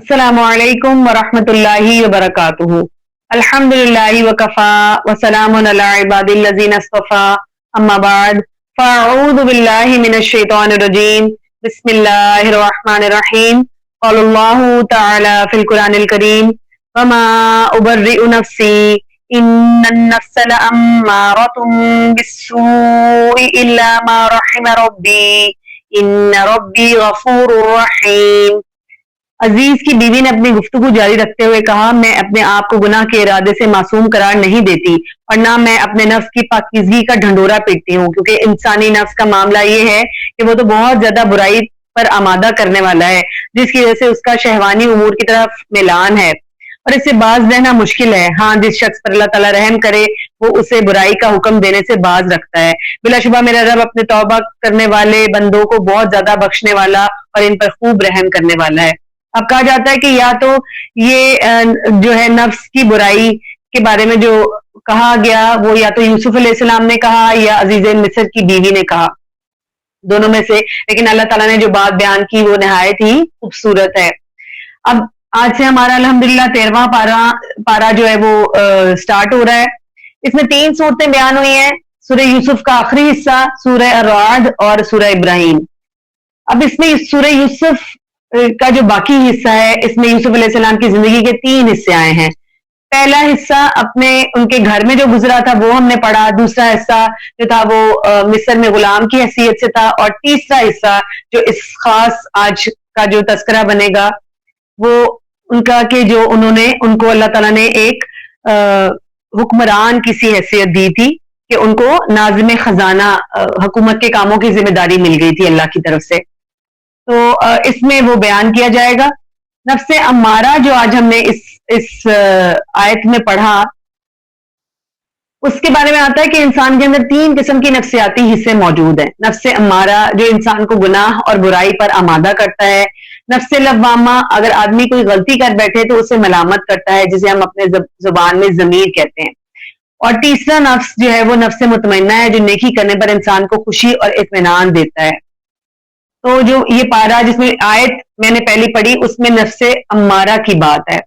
السلام علیکم ورحمۃ اللہ وبرکاتہ۔ الحمد للہ وکفا وسلام علی عباد الذین اصطفیٰ، اما بعد فاعوذ باللہ من الشیطان الرجیم، بسم اللہ الرحمن الرحیم۔ قال اللہ تعالی فی القرآن الکریم وما ابرئ نفسی ان النفس لامارۃ بالسوء الا ما رحم ربی ان ربی غفور رحیم۔ عزیز کی بیوی نے اپنی گفتگو جاری رکھتے ہوئے کہا، میں اپنے آپ کو گناہ کے ارادے سے معصوم قرار نہیں دیتی اور نہ میں اپنے نفس کی پاکیزگی کا ڈھنڈورا پیٹتی ہوں، کیونکہ انسانی نفس کا معاملہ یہ ہے کہ وہ تو بہت زیادہ برائی پر آمادہ کرنے والا ہے، جس کی وجہ سے اس کا شہوانی امور کی طرف میلان ہے اور اس سے باز رہنا مشکل ہے۔ ہاں، جس شخص پر اللہ تعالیٰ رحم کرے وہ اسے برائی کا حکم دینے سے باز رکھتا ہے۔ بلا شبہ میرا رب اپنے توبہ کرنے والے بندوں کو بہت زیادہ بخشنے والا اور ان پر خوب رحم کرنے والا ہے۔ اب کہا جاتا ہے کہ یا تو یہ جو ہے نفس کی برائی کے بارے میں جو کہا گیا وہ یا تو یوسف علیہ السلام نے کہا یا عزیز مصر کی بیوی نے کہا، دونوں میں سے، لیکن اللہ تعالیٰ نے جو بات بیان کی وہ نہایت ہی خوبصورت ہے۔ اب آج سے ہمارا الحمدللہ 13واں پارا جو ہے وہ سٹارٹ ہو رہا ہے۔ اس میں 3 صورتیں بیان ہوئی ہیں، سورہ یوسف کا آخری حصہ، سورہ الرعد اور سورہ ابراہیم۔ اب اس میں سورہ یوسف کا جو باقی حصہ ہے، اس میں یوسف علیہ السلام کی زندگی کے 3 حصے آئے ہیں۔ پہلا حصہ اپنے ان کے گھر میں جو گزرا تھا وہ ہم نے پڑھا، دوسرا حصہ جو تھا وہ مصر میں غلام کی حیثیت سے تھا، اور تیسرا حصہ جو اس خاص آج کا جو تذکرہ بنے گا وہ ان کا کہ جو انہوں نے ان کو اللہ تعالیٰ نے ایک حکمران کی سی حیثیت دی تھی کہ ان کو ناظم خزانہ حکومت کے کاموں کی ذمہ داری مل گئی تھی اللہ کی طرف سے، تو اس میں وہ بیان کیا جائے گا۔ نفس امارہ جو آج ہم نے اس آیت میں پڑھا، اس کے بارے میں آتا ہے کہ انسان کے اندر 3 قسم کی نفسیاتی حصے موجود ہیں۔ نفس امارہ جو انسان کو گناہ اور برائی پر آمادہ کرتا ہے، نفس لوامہ اگر آدمی کوئی غلطی کر بیٹھے تو اسے ملامت کرتا ہے، جسے ہم اپنے زبان میں ضمیر کہتے ہیں، اور تیسرا نفس جو ہے وہ نفس مطمئنہ ہے جو نیکی کرنے پر انسان کو خوشی اور اطمینان دیتا ہے۔ تو جو یہ پارا جس میں آیت میں نے پہلی پڑھی اس میں نفس امارہ کی بات ہے۔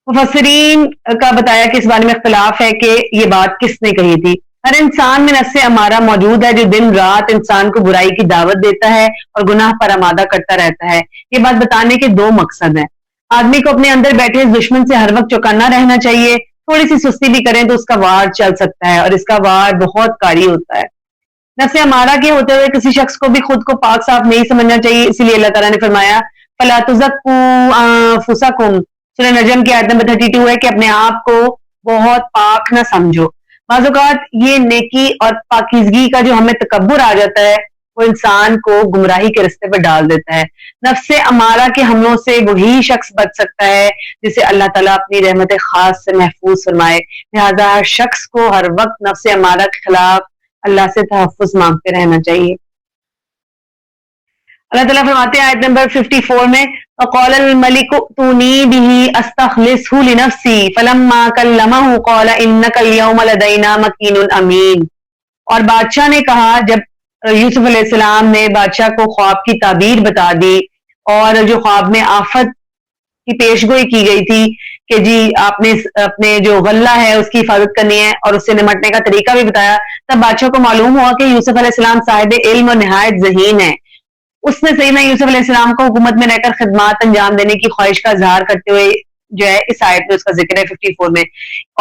مفسرین کا بتایا کہ اس بارے میں اختلاف ہے کہ یہ بات کس نے کہی تھی۔ ہر انسان میں نفس امارہ موجود ہے جو دن رات انسان کو برائی کی دعوت دیتا ہے اور گناہ پر آمادہ کرتا رہتا ہے۔ یہ بات بتانے کے 2 مقصد ہیں۔ آدمی کو اپنے اندر بیٹھے اس دشمن سے ہر وقت چوکنا رہنا چاہیے، تھوڑی سی سستی بھی کریں تو اس کا وار چل سکتا ہے اور اس کا وار بہت کاری ہوتا ہے۔ نفس امارہ کے ہوتے ہوئے کسی شخص کو بھی خود کو پاک صاف نہیں سمجھنا چاہیے، اسی لیے اللہ تعالیٰ نے فرمایا فَلَا تُزَكُّوا أَنفُسَكُمْ، سورہ نجم کی آیت نمبر 32 ہے کہ اپنے آپ کو بہت پاک نہ سمجھو۔ بعض اوقات یہ نیکی اور پاکیزگی کا جو ہمیں تکبر آ جاتا ہے وہ انسان کو گمراہی کے رستے پر ڈال دیتا ہے۔ نفس امارہ کے حملوں سے وہی شخص بچ سکتا ہے جسے اللہ تعالیٰ اپنی رحمت خاص سے محفوظ فرمائے، لہذا ہر شخص کو ہر وقت نفس امارہ کے خلاف اللہ سے تحفظ مانگتے رہنا چاہیے۔ اللہ تعالیٰ فرماتے ہیں آیت نمبر 54 میں وَقَالَ الْمَلِكُ ائْتُونِي بِهِ أَسْتَخْلِصْهُ لِنَفْسِي فَلَمَّا كَلَّمَهُ قَالَ إِنَّكَ الْيَوْمَ لَدَيْنَا مَكِينٌ أَمِينٌ۔ اور بادشاہ نے کہا، جب یوسف علیہ السلام نے بادشاہ کو خواب کی تعبیر بتا دی اور جو خواب میں آفت کی پیشگوئی کی گئی تھی کہ جی آپ نے اپنے جو غلہ ہے اس کی حفاظت کرنی ہے اور اس سے نمٹنے کا طریقہ بھی بتایا، تب بادشاہ کو معلوم ہوا کہ یوسف علیہ السلام صاحب علم اور نہایت ذہین ہے۔ اس نے سیدنا یوسف علیہ السلام کو حکومت میں رہ کر خدمات انجام دینے کی خواہش کا اظہار کرتے ہوئے جو ہے اس آیت میں اس کا ذکر ہے 54 میں،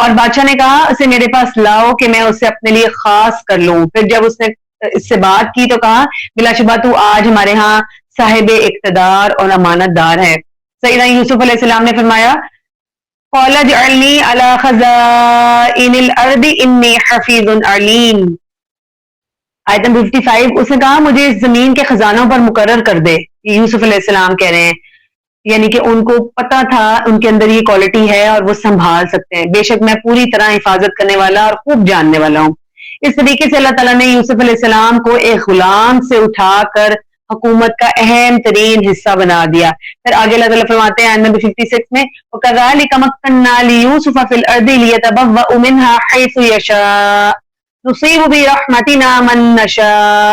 اور بادشاہ نے کہا اسے میرے پاس لاؤ کہ میں اسے اپنے لیے خاص کر لوں۔ پھر جب اس نے اس سے بات کی تو کہا بلا شبہ تو آج ہمارے ہاں صاحب اقتدار اور امانت دار ہے۔ سیدنا یوسف علیہ السلام نے فرمایا قَالَ اجْعَلْنِي عَلَى خَزَائِنِ الْأَرْضِ إِنِّي حَفِيظٌ عَلِيمٌ۔ آیت نمبر 55 اس نے کہا مجھے اس زمین کے خزانوں پر مقرر کر دے۔ یوسف علیہ السلام کہہ رہے ہیں یعنی کہ ان کو پتہ تھا ان کے اندر یہ کوالٹی ہے اور وہ سنبھال سکتے ہیں، بے شک میں پوری طرح حفاظت کرنے والا اور خوب جاننے والا ہوں۔ اس طریقے سے اللہ تعالیٰ نے یوسف علیہ السلام کو ایک غلام سے اٹھا کر حکومت کا اہم ترین حصہ بنا دیا۔ پھر آگے اللہ تعالیٰ فرماتے ہیں آیت نمبر 56 میں وَكَذَلِكَ مَكَّنَّا لِيُوسُفَ فِي الْأَرْضِ لِيَتَبَوَّأَ مِنْهَا حَيْثُ يَشَاءُ نُصِيبُ بِرَحْمَتِنَا مَن نَّشَاءُ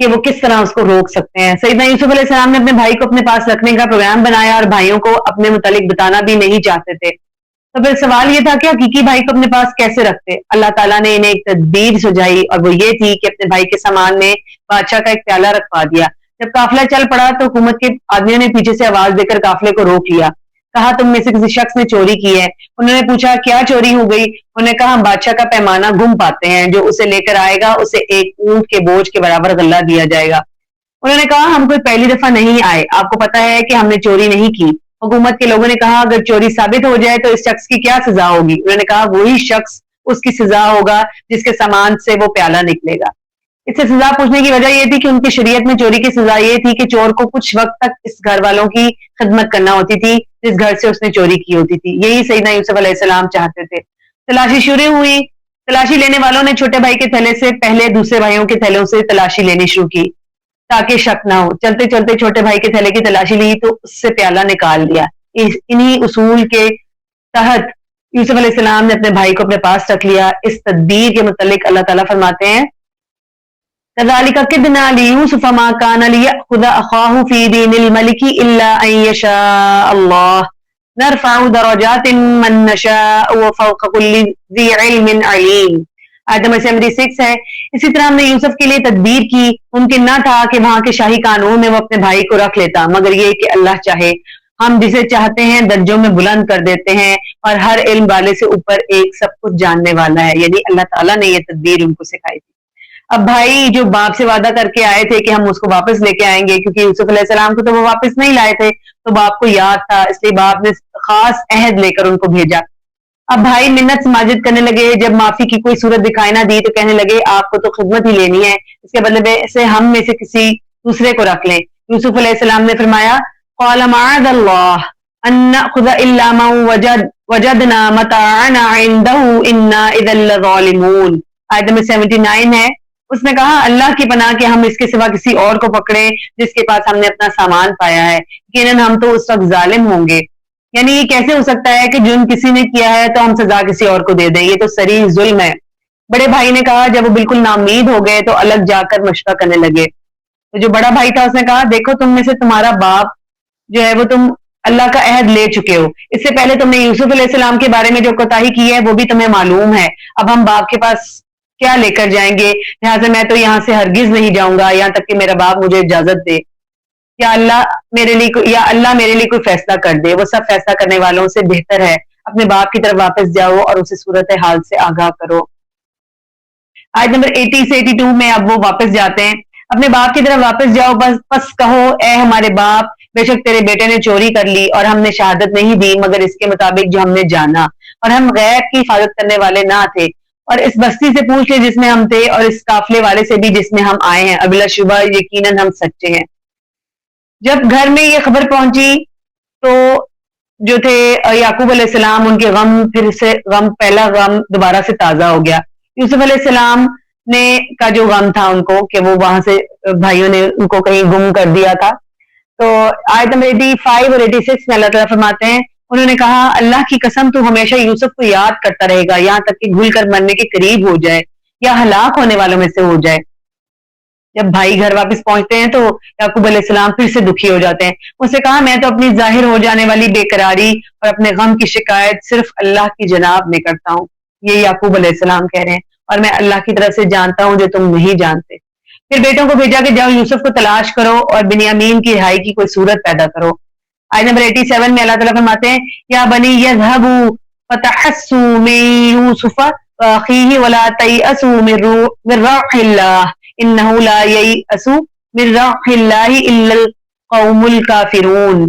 کہ وہ کس طرح اس کو روک سکتے ہیں. سیدنا یوسف علیہ السلام نے اپنے بھائی کو اپنے پاس رکھنے کا پروگرام بنایا اور بھائیوں کو اپنے متعلق بتانا بھی نہیں چاہتے تھے. تو پھر سوال یہ تھا کہ حقیقی بھائی کو اپنے پاس کیسے رکھتے. اللہ تعالیٰ نے انہیں ایک تدبیر سجائی اور وہ یہ تھی کہ اپنے بھائی کے سامان میں بادشاہ کا ایک پیالہ رکھوا دیا. جب قافلہ چل پڑا تو حکومت کے آدمیوں نے پیچھے سے آواز دے کر قافلے کو روک لیا. کہا تم میں سے کسی شخص نے چوری کی ہے. انہوں نے پوچھا کیا چوری ہو گئی. انہوں نے کہا ہم بادشاہ کا پیمانہ گم پاتے ہیں, جو اسے لے کر آئے گا اسے ایک اونٹ کے بوجھ کے برابر غلہ دیا جائے گا. انہوں نے کہا ہم کوئی پہلی دفعہ نہیں آئے, آپ کو پتا ہے کہ ہم نے چوری نہیں کی. حکومت کے لوگوں نے کہا اگر چوری ثابت ہو جائے تو اس شخص کی کیا سزا ہوگی. انہوں نے کہا وہی شخص اس کی سزا ہوگا جس کے سامان سے وہ پیالہ نکلے گا. اس سے سزا پوچھنے کی وجہ یہ تھی کہ ان کی شریعت میں چوری کی سزا یہ تھی کہ چور کو کچھ وقت تک اس گھر والوں کی خدمت کرنا ہوتی تھی جس گھر سے اس نے چوری کی ہوتی تھی. یہی سیدنا یوسف علیہ السلام چاہتے تھے. تلاشی شروع ہوئی. تلاشی لینے والوں نے چھوٹے بھائی کے تھیلے سے پہلے دوسرے بھائیوں کے تھیلوں سے تلاشی لینی شروع کی تاکہ شک نہ ہو. چلتے چلتے چھوٹے بھائی کے تھیلے کی تلاشی لی تو اس سے پیالہ نکال لیا. انہی اصول کے تحت یوسف علیہ السلام نے اپنے بھائی کو اپنے پاس رکھ لیا. اس تدبیر کے متعلق اللہ تعالیٰ فرماتے ہیں كذلك كدنا ليوسف ما كان ليأخذ أخاه في دين الملك إلا أن يشاء الله نرفع درجات من نشاء وفوق كل ذي علم عليم. آیت نمبر 76 ہے. اسی طرح ہم نے یوسف کے لیے تدبیر کی. ممکن نہ تھا کہ وہاں کے شاہی قانون میں وہ اپنے بھائی کو رکھ لیتا مگر یہ کہ اللہ چاہے. ہم جسے چاہتے ہیں درجوں میں بلند کر دیتے ہیں اور ہر علم والے سے اوپر ایک سب کچھ جاننے والا ہے. یعنی اللہ تعالیٰ نے یہ تدبیر ان کو سکھائی تھی. اب بھائی جو باپ سے وعدہ کر کے آئے تھے کہ ہم اس کو واپس لے کے آئیں گے, کیونکہ یوسف علیہ السلام کو تو وہ واپس نہیں لائے تھے, تو باپ کو یاد تھا, اس لیے باپ نے خاص عہد لے کر ان کو بھیجا. اب بھائی منت سماجت کرنے لگے. جب معافی کی کوئی صورت دکھائی نہ دی تو کہنے لگے آپ کو تو خدمت ہی لینی ہے, اس کے بدلے سے ہم میں سے کسی دوسرے کو رکھ لیں. یوسف علیہ السلام نے فرمایا قال معاذ اللہ ان نأخذ الا من وجدنا متاعنا عنده انا اذا لظالمون. آیت نمبر 79 ہے. اس نے کہا اللہ کی پناہ کہ ہم اس کے سوا کسی اور کو پکڑیں جس کے پاس ہم نے اپنا سامان پایا ہے, یقیناً ہم تو اس وقت ظالم ہوں گے. یعنی یہ کیسے ہو سکتا ہے کہ جرم کسی نے کیا ہے تو ہم سزا کسی اور کو دے دیں, یہ تو صریح ظلم ہے. بڑے بھائی نے کہا. جب وہ بالکل ناامید ہو گئے تو الگ جا کر مشورہ کرنے لگے. تو جو بڑا بھائی تھا اس نے کہا دیکھو تم میں سے تمہارا باپ جو ہے وہ تم اللہ کا عہد لے چکے ہو. اس سے پہلے تم نے یوسف علیہ السلام کے بارے میں جو کوتاہی کی ہے وہ بھی تمہیں معلوم ہے. اب ہم باپ کے پاس کیا لے کر جائیں گے, لہٰذا میں تو یہاں سے ہرگز نہیں جاؤں گا یہاں تک کہ میرا باپ مجھے اجازت دے. یا اللہ میرے لیے کوئی فیصلہ کر دے, وہ سب فیصلہ کرنے والوں سے بہتر ہے. اپنے باپ کی طرف واپس جاؤ اور اسے صورت حال سے آگاہ کرو. آیت نمبر 80 سے 82 میں اب وہ واپس جاتے ہیں. اپنے باپ کی طرف واپس جاؤ پس کہو اے ہمارے باپ, بے شک تیرے بیٹے نے چوری کر لی اور ہم نے شہادت نہیں دی مگر اس کے مطابق جو ہم نے جانا, اور ہم غیب کی حفاظت کرنے والے نہ تھے. اور اس بستی سے پوچھ لے جس میں ہم تھے اور اس قافلے والے سے بھی جس میں ہم آئے ہیں, بلا شبہ یقیناً ہم سچے ہیں. جب گھر میں یہ خبر پہنچی تو جو تھے یعقوب علیہ السلام, ان کے پہلا غم دوبارہ سے تازہ ہو گیا. یوسف علیہ السلام نے کا جو غم تھا ان کو کہ وہ وہاں سے بھائیوں نے ان کو کہیں گم کر دیا تھا. تو آیت نمبر 85 اور 86 میں اللہ تعالیٰ فرماتے ہیں انہوں نے کہا اللہ کی قسم تو ہمیشہ یوسف کو یاد کرتا رہے گا یہاں تک کہ گھل کر مرنے کے قریب ہو جائے یا ہلاک ہونے والوں میں سے ہو جائے. جب بھائی گھر واپس پہنچتے ہیں تو یعقوب علیہ السلام پھر سے دکھی ہو جاتے ہیں. اس سے کہا میں تو اپنی ظاہر ہو جانے والی بے قراری اور اپنے غم کی شکایت صرف اللہ کی جناب میں کرتا ہوں. یہ یعقوب علیہ السلام کہہ رہے ہیں, اور میں اللہ کی طرف سے جانتا ہوں جو تم نہیں جانتے. پھر بیٹوں کو بھیجا کہ جاؤ یوسف کو تلاش کرو اور بنیامین کی رہائی کی کوئی صورت پیدا کرو. آیت نمبر 87 میں اللہ تعالیٰ فرماتے ہیں یا بنی یذهبوا فتحسوا من یوسف واخیہ ولا تیأسوا من روح اللہ انہ لا ییأس من روح اللہ الا القوم الکافرون.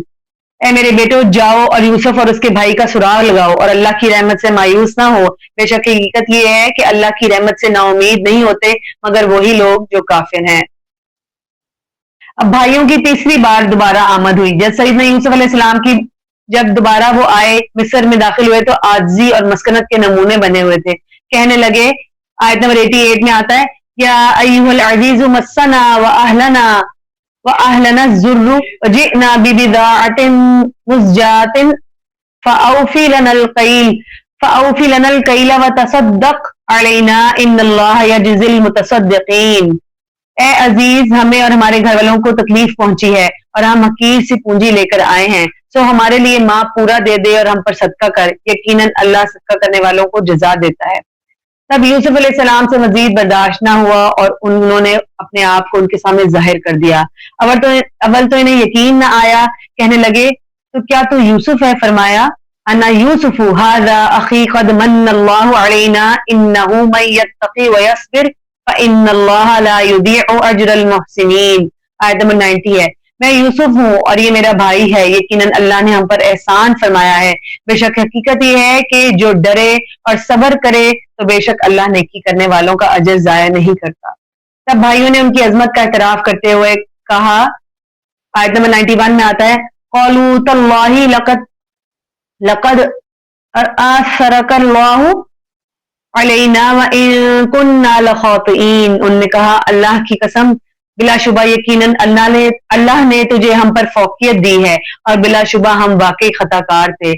اے میرے بیٹو جاؤ اور یوسف اور اس کے بھائی کا سراغ لگاؤ اور اللہ کی رحمت سے مایوس نہ ہو, بے شک حقیقت یہ ہے کہ اللہ کی رحمت سے نا امید نہیں ہوتے مگر وہی لوگ جو کافر ہیں. اب بھائیوں کی تیسری بار دوبارہ آمد ہوئی. جب سیدنا یوسف علیہ السلام کی جب دوبارہ وہ آئے مصر میں داخل ہوئے تو عاجزی اور مسکنت کے نمونے بنے ہوئے تھے. کہنے لگے, آیت نمبر 88 میں آتا ہے یا ایھا العزیز مسنا واہلنا الضر وجئنا ببضاعۃ مزجاۃ فاوفی لنا الکیل وتصدق علینا ان اللہ یجزی المتصدقین. اے عزیز ہمیں اور ہمارے گھر والوں کو تکلیف پہنچی ہے اور ہم حقیر سی پونجی لے کر آئے ہیں، سو ہمارے لیے ماں پورا دے دے اور ہم پر صدقہ کر، یقیناً اللہ صدقہ کرنے والوں کو جزا دیتا ہے۔ تب یوسف علیہ السلام سے مزید برداشت نہ ہوا اور انہوں نے اپنے آپ کو ان کے سامنے ظاہر کر دیا۔ اول تو انہیں یقین نہ آیا، کہنے لگے تو کیا تو یوسف ہے؟ فرمایا انا یوسف ھذا اخی قد من اللہ علینا انہ من یتقی ویصبر فان اللہ لا یضیع اجر المحسنین۔ آیت نمبر 90 ہے، میں یوسف ہوں اور یہ میرا بھائی ہے، یقیناً اللہ نے ہم پر احسان فرمایا ہے، بے شک حقیقت یہ ہے کہ جو ڈرے اور صبر کرے تو بے شک اللہ نیکی کرنے والوں کا اجر ضائع نہیں کرتا۔ تب بھائیوں نے ان کی عظمت کا اعتراف کرتے ہوئے کہا، آیت نمبر 91 میں آتا ہے قالوا تاللہ لقد آثرک اللہ علینا وان کنا لخاطئین۔ انہوں نے کہا اللہ کی قسم بلا شبہ یقیناً اللہ نے تجھے ہم پر فوقیت دی ہے اور بلا شبہ ہم واقعی خطا کار تھے۔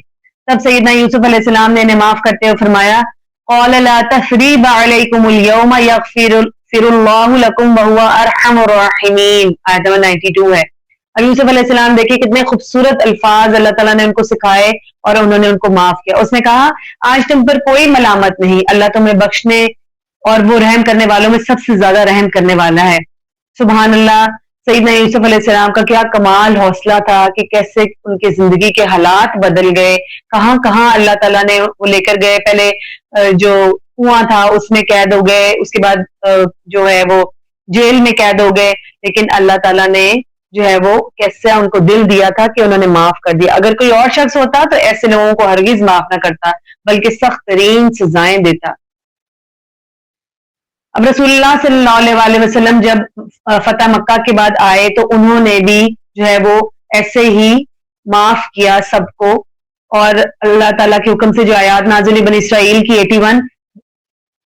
تب سیدنا یوسف علیہ السلام نے انہیں معاف کرتے ہوئے فرمایا قال لا تثریب علیکم اليوم یغفر اللہ لکم وہو ارحم الراحمین۔ آیت نمبر 92 ہے۔ اور یوسف علیہ السلام دیکھیں کتنے خوبصورت الفاظ اللہ تعالیٰ نے ان کو سکھائے اور انہوں نے ان کو معاف کیا۔ اس نے کہا آج تم پر کوئی ملامت نہیں، اللہ تمہیں بخشنے اور وہ رحم کرنے والوں میں سب سے زیادہ رحم کرنے والا ہے۔ سبحان اللہ، سیدنا یوسف علیہ السلام کا کیا کمال حوصلہ تھا کہ کیسے ان کے زندگی کے حالات بدل گئے، کہاں کہاں اللہ تعالیٰ نے وہ لے کر گئے۔ پہلے جو کنواں تھا اس میں قید ہو گئے، اس کے بعد جو ہے وہ جیل میں قید ہو گئے، لیکن اللہ تعالیٰ نے جو ہے وہ کیسے ان کو دل دیا تھا کہ انہوں نے معاف کر دیا۔ اگر کوئی اور شخص ہوتا تو ایسے لوگوں کو ہرگز معاف نہ کرتا بلکہ سخت ترین سزائیں دیتا۔ اب رسول اللہ صلی اللہ علیہ وسلم جب فتح مکہ کے بعد آئے تو انہوں نے بھی جو ہے وہ ایسے ہی معاف کیا سب کو، اور اللہ تعالیٰ کے حکم سے جو آیات نازل ہوئی بنی اسرائیل کی 81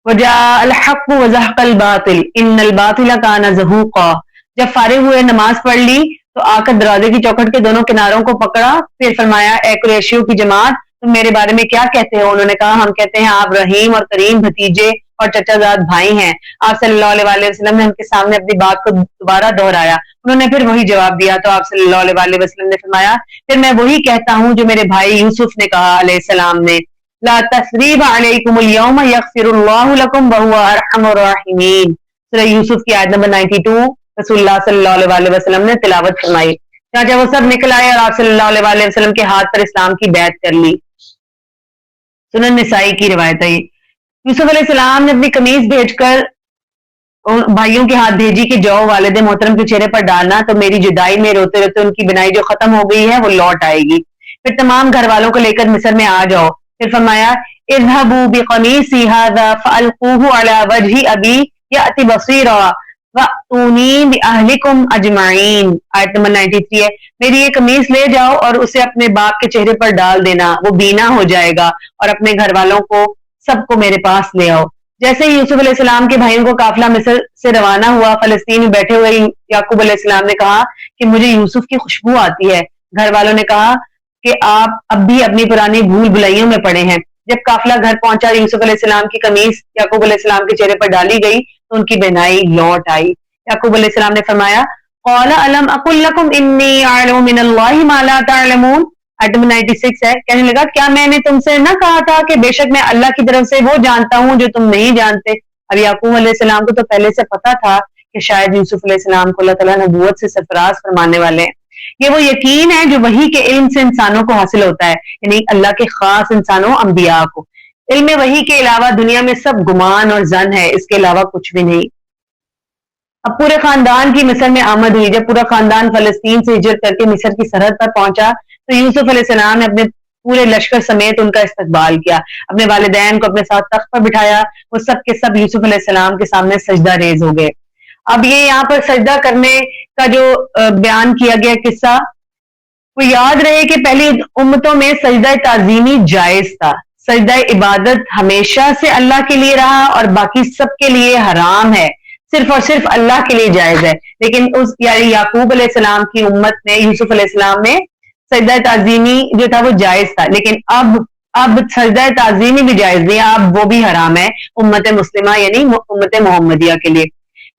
وَجَاءَ الْحَقُّ وَزَهَقَ الْبَاطِلُ إِنَّ الْبَاطِلَ كَانَ زَهُوقًا۔ جب فارغ ہوئے نماز پڑھ لی تو آ کر دروازے کی چوکھٹ کے دونوں کناروں کو پکڑا، پھر فرمایا اے قریشیوں کی جماعت تم میرے بارے میں کیا کہتے ہو؟ انہوں نے کہا ہم کہتے ہیں آپ رحیم اور کریم بھتیجے اور چچا زاد بھائی ہیں۔ آپ صلی اللہ علیہ وسلم نے ان کے سامنے اپنی بات کو دوبارہ دہرایا، انہوں نے پھر وہی جواب دیا تو آپ صلی اللہ علیہ وسلم نے فرمایا پھر میں وہی کہتا ہوں جو میرے بھائی یوسف نے کہا علیہ السلام نے، لا تثریب علیکم اليوم یغفر اللہ لکم وہو ارحم الراحمین۔ سورہ یوسف کی آیت نمبر 92 رسول اللہ صلی اللہ علیہ وسلم نے تلاوت فرمائی۔ چانچہ وہ سب نکل آئے اور آپ صلی اللہ علیہ وسلم کے ہاتھ پر اسلام کی بیعت کر لی۔ سنن نسائی کی روایت ہے۔ یوسف علیہ السلام نے اپنی قمیض بھیج کر بھائیوں کے ہاتھ بھیجی کہ جاؤ والد محترم کے چہرے پر ڈالنا تو میری جدائی میں روتے روتے ان کی بنائی جو ختم ہو گئی ہے وہ لوٹ آئے گی، پھر تمام گھر والوں کو لے کر مصر میں آ جاؤ۔ پھر فرمایا اذهبوا بقمیصی هذا فالقوه على وجه ابی یأتی بصیرا وَأْتُونِي بِأَهْلِكُمْ أَجْمَعِينَ۔ آیت نمبر 93 ہے، میری یہ قمیص لے جاؤ اور اسے اپنے باپ کے چہرے پر ڈال دینا، وہ بینا ہو جائے گا، اور اپنے گھر والوں کو سب کو میرے پاس لے آؤ۔ جیسے ہی یوسف علیہ السلام کے بھائیوں کو قافلہ مصر سے روانہ ہوا، فلسطین میں بیٹھے ہوئے یعقوب علیہ السلام نے کہا کہ مجھے یوسف کی خوشبو آتی ہے۔ گھر والوں نے کہا کہ آپ اب بھی اپنی پرانی بھول بھلائیوں میں پڑے ہیں۔ جب قافلہ گھر پہنچا یوسف علیہ السلام کی قمیص یعقوب علیہ السلام کے چہرے پر ڈالی گئی تو ان کی بینائی لوٹ آئی۔ یعقوب علیہ السلام نے فرمایا قال الم اقل لکم انی اعلم من اللہ ما لا تعلمون۔ آیت 96 ہے، کہنے لگا کیا میں نے تم سے نہ کہا تھا کہ بے شک میں اللہ کی طرف سے وہ جانتا ہوں جو تم نہیں جانتے۔ اب یعقوب علیہ السلام کو تو پہلے سے پتا تھا کہ شاید یوسف علیہ السلام کو اللہ تعالیٰ نبوت سے سرفراز فرمانے والے ہیں۔ یہ وہ یقین ہے جو وحی کے علم سے انسانوں کو حاصل ہوتا ہے، یعنی اللہ کے خاص انسانوں انبیاء کو۔ علم وحی کے علاوہ دنیا میں سب گمان اور ظن ہے، اس کے علاوہ کچھ بھی نہیں۔ اب پورے خاندان کی مصر میں آمد ہوئی۔ جب پورا خاندان فلسطین سے ہجرت کر کے مصر کی سرحد پر پہنچا تو یوسف علیہ السلام نے اپنے پورے لشکر سمیت ان کا استقبال کیا، اپنے والدین کو اپنے ساتھ تخت پر بٹھایا، وہ سب کے سب یوسف علیہ السلام کے سامنے سجدہ ریز ہو گئے۔ اب یہ یہاں پر سجدہ کرنے کا جو بیان کیا گیا قصہ، وہ یاد رہے کہ پہلی امتوں میں سجدہ تعظیمی جائز تھا، سجدہ عبادت ہمیشہ سے اللہ کے لیے رہا اور باقی سب کے لیے حرام ہے، صرف اور صرف اللہ کے لیے جائز ہے۔ لیکن اس یعنی یعقوب علیہ السلام کی امت میں یوسف علیہ السلام میں سجدہ تعظیمی جو تھا وہ جائز تھا، لیکن اب سجدہ تعظیمی بھی جائز نہیں، اب وہ بھی حرام ہے امت مسلمہ یعنی امت محمدیہ کے لیے۔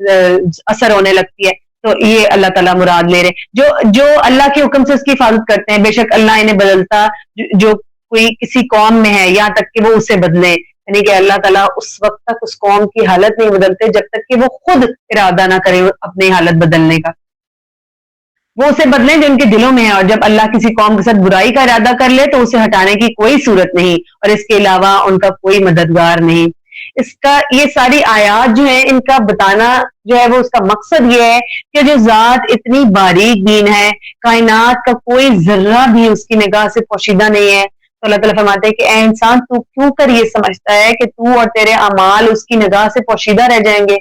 اثر ہونے لگتی ہے. تو یہ اللہ تعالیٰ مراد لے رہے جو اللہ کے حکم سے اس کی حفاظت کرتے ہیں. بے شک اللہ انہیں بدلتا جو کوئی کسی قوم میں ہے یہاں تک کہ وہ اسے بدلے، یعنی کہ اللہ تعالیٰ اس وقت تک اس قوم کی حالت نہیں بدلتے جب تک کہ وہ خود ارادہ نہ کرے اپنی حالت بدلنے کا. وہ اسے بدلیں جو ان کے دلوں میں ہے، اور جب اللہ کسی قوم کے ساتھ برائی کا ارادہ کر لے تو اسے ہٹانے کی کوئی صورت نہیں، اور اس کے علاوہ ان کا کوئی مددگار نہیں. اس کا یہ ساری آیات جو ہیں ان کا بتانا جو ہے وہ اس کا مقصد یہ ہے کہ جو ذات اتنی باریک بین ہے، کائنات کا کوئی ذرہ بھی اس کی نگاہ سے پوشیدہ نہیں ہے، تو اللہ تعالیٰ فرماتے ہیں کہ اے انسان تو کیوں کر یہ سمجھتا ہے کہ تو اور تیرے اعمال اس کی نگاہ سے پوشیدہ رہ جائیں گے.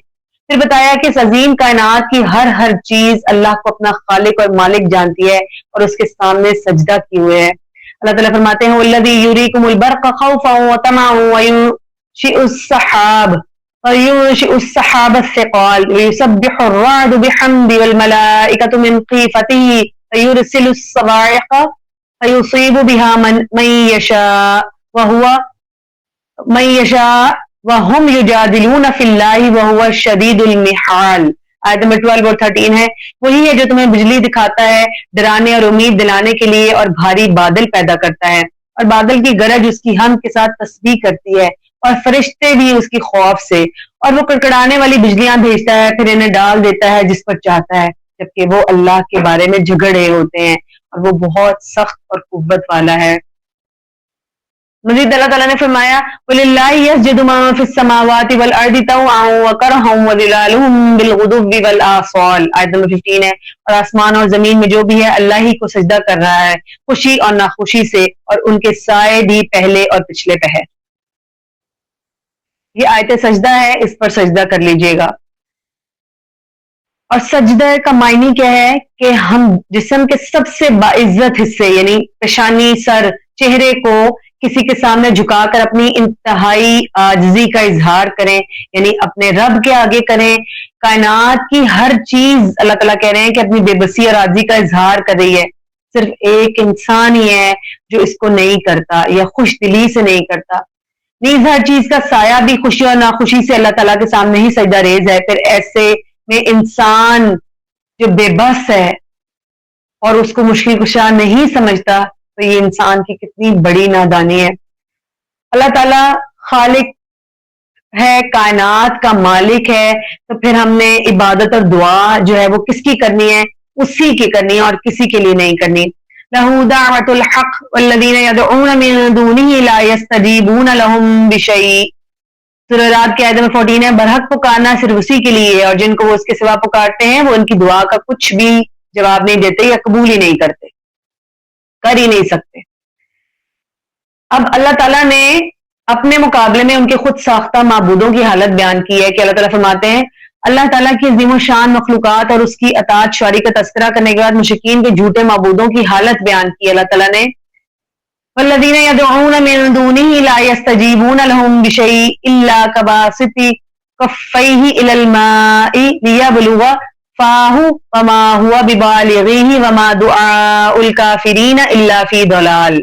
پھر بتایا کہ اس عظیم کائنات کی ہر چیز اللہ کو اپنا خالق اور مالک جانتی ہے اور اس کے سامنے سجدہ کیے ہوئے ہے. اللہ تعالیٰ فرماتے ہیں وَالَّذِي يُرِيكُمُ الْبَرْقَ خَوْفًا وَطَمَعًا وَيُنشِئُ السَّحَابَ الثِّقَالَ وَيُسَبِّحُ الرَّعْدُ بِحَمْدِهِ وَالْمَلَائِكَةُ مِنْ خِيفَتِهِ فَيُرْسِلُ الصَّوَاعِقَ فَيُصِيبُ بِهَا مَن يَشَاءُ وَهُمْ يُجَادِلُونَ فِي اللَّهِ وَهُوَ الشَّدِيدُ الْمِحَالِ. آیت نمبر 12 اور 13 ہے. وہی ہے جو تمہیں بجلی دکھاتا ہے ڈرانے اور امید دلانے کے لیے، اور بھاری بادل پیدا کرتا ہے، اور بادل کی گرج اس کی حمد کے ساتھ تسبیح کرتی ہے، اور فرشتے بھی اس کی خوف سے، اور وہ کڑکڑانے والی بجلیاں بھیجتا ہے پھر انہیں ڈال دیتا ہے جس پر چاہتا ہے، جبکہ وہ اللہ کے بارے میں جھگڑے ہوتے ہیں اور وہ بہت سخت اور قوت والا ہے. مزید اللہ تعالیٰ نے فرمایا وَلِلَّهِ يَسْجُدُ مَن فِي السَّمَاوَاتِ وَالْأَرْضِ طَوْعًا وَكَرْهًا وَظِلَالُهُم بِالْغُدُوِّ وَالْآصَالِ. آیت نمبر 15 ہے. اور آسمان اور زمین میں جو بھی ہے اللہ ہی کو سجدہ کر رہا ہے، خوشی اور ناخوشی سے، اور ان کے سائے بھی پہلے اور پچھلے پہر. یہ آیت سجدہ ہے، اس پر سجدہ کر لیجئے گا. اور سجدہ کا معنی کیا ہے کہ ہم جسم کے سب سے باعزت حصے یعنی پیشانی، سر، چہرے کو کسی کے سامنے جھکا کر اپنی انتہائی عاجزی کا اظہار کریں، یعنی اپنے رب کے آگے کریں. کائنات کی ہر چیز اللہ تعالیٰ کہہ رہے ہیں کہ اپنی بے بسی اور عاجزی کا اظہار کر رہی ہے، صرف ایک انسان ہی ہے جو اس کو نہیں کرتا یا خوش دلی سے نہیں کرتا. نیز ہر چیز کا سایہ بھی خوشی اور ناخوشی سے اللہ تعالیٰ کے سامنے ہی سجدہ ریز ہے. پھر ایسے میں انسان جو بے بس ہے اور اس کو مشکل کشا نہیں سمجھتا تو یہ انسان کی کتنی بڑی نادانی ہے. اللہ تعالیٰ خالق ہے، کائنات کا مالک ہے، تو پھر ہم نے عبادت اور دعا جو ہے وہ کس کی کرنی ہے؟ اسی کی کرنی ہے اور کسی کے لیے نہیں کرنی. لَهُ دَعْوَةُ الْحَقِّ وَالَّذِينَ يَدْعُونَ مِن دُونِهِ لَا يَسْتَجِيبُونَ لَهُم بِشَيْءٍ. سورہ رات کی آیت نمبر 14 ہے. برحق پکارنا صرف اسی کے لیے ہے، اور جن کو وہ اس کے سوا پکارتے ہیں وہ ان کی دعا کا کچھ بھی جواب نہیں دیتے یا قبول ہی نہیں کرتے، کر ہی نہیں سکتے. اب اللہ تعالیٰ نے اپنے مقابلے میں ان کے خود ساختہ معبودوں کی حالت بیان کی ہے کہ اللہ تعالیٰ فرماتے ہیں اللہ تعالیٰ کی عظیم و شان مخلوقات اور اس کی اطاعت شعاری کا تذکرہ کرنے کے بعد مشرکین کے جھوٹے معبودوں کی حالت بیان کی. اللہ تعالیٰ نے والذین یدعون من دونه لا یستجیبون لهم بشیء الا کباسط کفیہ الی الماء لیبلغ فاہ وما هو ببالغیہ وما دعاء الکافرین الا فی ضلال.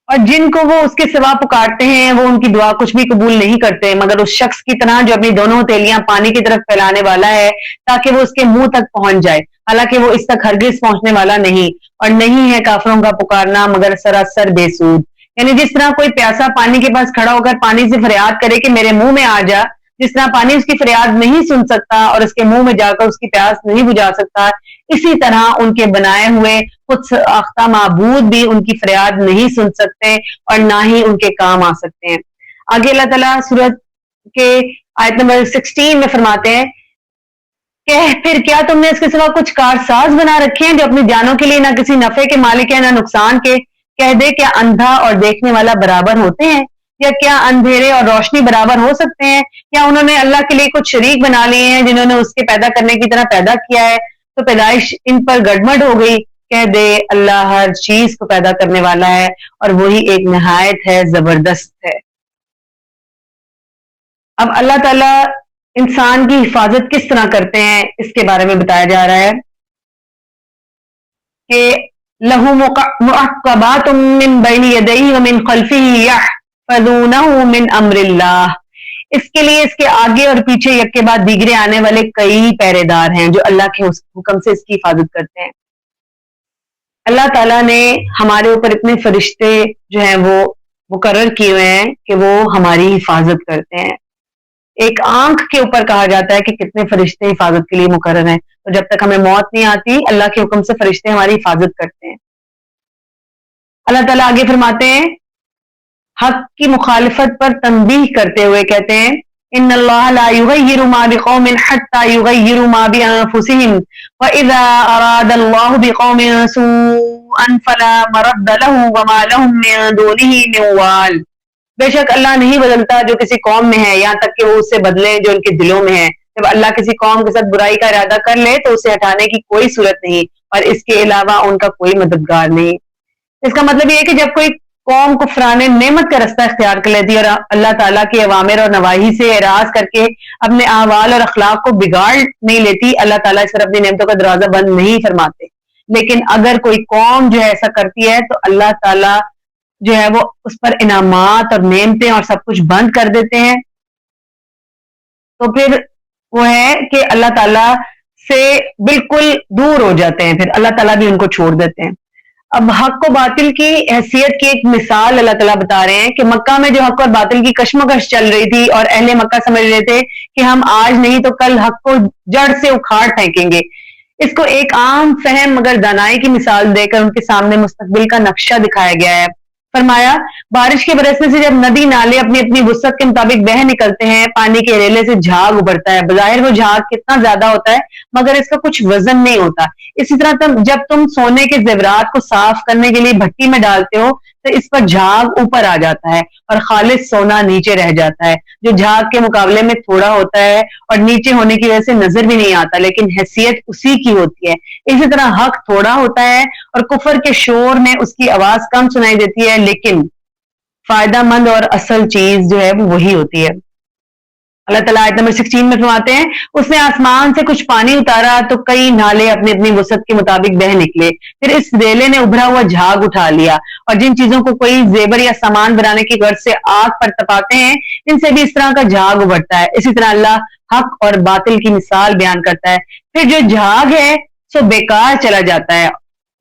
اور جن کو وہ اس کے سوا پکارتے ہیں وہ ان کی دعا کچھ بھی قبول نہیں کرتے مگر اس شخص کی طرح جو اپنی دونوں ہتھیلیاں پانی کی طرف پھیلانے والا ہے تاکہ وہ اس کے منہ تک پہنچ جائے، حالانکہ وہ اس تک ہرگز پہنچنے والا نہیں. اور نہیں ہے کافروں کا پکارنا مگر سراسر بے سود. یعنی جس طرح کوئی پیاسا پانی کے پاس کھڑا ہو کر پانی سے فریاد کرے کہ میرے منہ میں آ جا، جس طرح پانی اس کی فریاد نہیں سن سکتا اور اس کے منہ میں جا کر اس کی پیاس نہیں بجھا سکتا، اسی طرح ان کے بنائے ہوئے خود ساختہ معبود بھی ان کی فریاد نہیں سن سکتے اور نہ ہی ان کے کام آ سکتے ہیں. آگے اللہ تعالیٰ سورت کے آیت نمبر 16 میں فرماتے ہیں کہ پھر کیا تم نے اس کے سوا کچھ کارساز بنا رکھے ہیں جو اپنی جانوں کے لیے نہ کسی نفع کے مالک ہیں نہ نقصان کے؟ کہہ دے کیا اندھا اور دیکھنے والا برابر ہوتے ہیں؟ یا کیا اندھیرے اور روشنی برابر ہو سکتے ہیں؟ یا انہوں نے اللہ کے لیے کچھ شریک بنا لیے ہیں جنہوں نے اس کے پیدا کرنے کی طرح پیدا کیا ہے تو پیدائش ان پر گڑبڑ ہو گئی. کہہ دے اللہ ہر چیز کو پیدا کرنے والا ہے اور وہی ایک نہایت ہے زبردست ہے. اب اللہ تعالیٰ انسان کی حفاظت کس طرح کرتے ہیں اس کے بارے میں بتایا جا رہا ہے کہ لَهُ مُعَقَّبَاتٌ مِّن بَيْنِ يَدَيْهِ وَمِن خَلْفِهِ يَحْفَظُونَهُ مِنْ أَمْرِ اللَّهِ. اس کے لیے اس کے آگے اور پیچھے یک کے بعد دیگرے آنے والے کئی پہرے دار ہیں جو اللہ کے حکم سے اس کی حفاظت کرتے ہیں۔ اللہ تعالیٰ نے ہمارے اوپر اتنے فرشتے جو ہیں وہ مقرر کیے ہوئے ہیں کہ وہ ہماری حفاظت کرتے ہیں۔ ایک آنکھ کے اوپر کہا جاتا ہے کہ کتنے فرشتے حفاظت کے لیے مقرر ہیں، تو جب تک ہمیں موت نہیں آتی اللہ کے حکم سے فرشتے ہماری حفاظت کرتے ہیں۔ اللہ تعالیٰ آگے فرماتے ہیں، حق کی مخالفت پر تنبیہ کرتے ہوئے کہتے ہیں، ان اللہ لا یغیر ما بقوم حتی یغیروا ما بانفسہم واذا اراد اللہ بقوم سوءا فلا مرد له وما لهم من دونہ من وال۔ بے شک اللہ نہیں بدلتا جو کسی قوم میں ہے یہاں تک کہ وہ اس سے بدلے جو ان کے دلوں میں ہے۔ جب اللہ کسی قوم کے ساتھ برائی کا ارادہ کر لے تو اسے ہٹانے کی کوئی صورت نہیں اور اس کے علاوہ ان کا کوئی مددگار نہیں۔ اس کا مطلب یہ ہے کہ جب کوئی قوم کفران نعمت کا رستہ اختیار کر لیتی ہے اور اللہ تعالیٰ کے اوامر اور نواہی سے اعراض کر کے اپنے احوال اور اخلاق کو بگاڑ نہیں لیتی، اللہ تعالیٰ اس پر اپنی نعمتوں کا دروازہ بند نہیں فرماتے۔ لیکن اگر کوئی قوم جو ہے ایسا کرتی ہے تو اللہ تعالیٰ جو ہے وہ اس پر انعامات اور نعمتیں اور سب کچھ بند کر دیتے ہیں۔ تو پھر وہ ہے کہ اللہ تعالیٰ سے بالکل دور ہو جاتے ہیں، پھر اللہ تعالیٰ بھی ان کو چھوڑ دیتے ہیں۔ اب حق و باطل کی حیثیت کی ایک مثال اللہ تعالیٰ بتا رہے ہیں کہ مکہ میں جو حق اور باطل کی کشمکش چل رہی تھی اور اہل مکہ سمجھ رہے تھے کہ ہم آج نہیں تو کل حق کو جڑ سے اکھاڑ پھینکیں گے، اس کو ایک عام فہم مگر دانائی کی مثال دے کر ان کے سامنے مستقبل کا نقشہ دکھایا گیا ہے۔ فرمایا، بارش کے برسنے سے جب ندی نالے اپنی اپنی وسعت کے مطابق بہہ نکلتے ہیں، پانی کے ریلے سے جھاگ ابھرتا ہے، بظاہر وہ جھاگ کتنا زیادہ ہوتا ہے مگر اس کا کچھ وزن نہیں ہوتا۔ اسی طرح جب تم سونے کے زیورات کو صاف کرنے کے لیے بھٹی میں ڈالتے ہو تو اس پر جھاگ اوپر آ جاتا ہے اور خالص سونا نیچے رہ جاتا ہے، جو جھاگ کے مقابلے میں تھوڑا ہوتا ہے اور نیچے ہونے کی وجہ سے نظر بھی نہیں آتا لیکن حیثیت اسی کی ہوتی ہے۔ اسی طرح حق تھوڑا ہوتا ہے اور کفر کے شور میں اس کی آواز کم سنائی دیتی ہے لیکن فائدہ مند اور اصل چیز جو ہے وہ وہی ہوتی ہے۔ اللہ تعالیٰ آیت نمبر 16 میں فرماتے ہیں، اس نے آسمان سے کچھ پانی اتارا تو کئی نالے اپنی اپنی وسعت کے مطابق بہہ نکلے، پھر اس ریلے نے ابھرا ہوا جھاگ اٹھا لیا، اور جن چیزوں کو کوئی زیور یا سامان بنانے کی غرض سے آگ پر تپاتے ہیں ان سے بھی اس طرح کا جھاگ ابھرتا ہے۔ اسی طرح اللہ حق اور باطل کی مثال بیان کرتا ہے، پھر جو جھاگ ہے سو بیکار چلا جاتا ہے،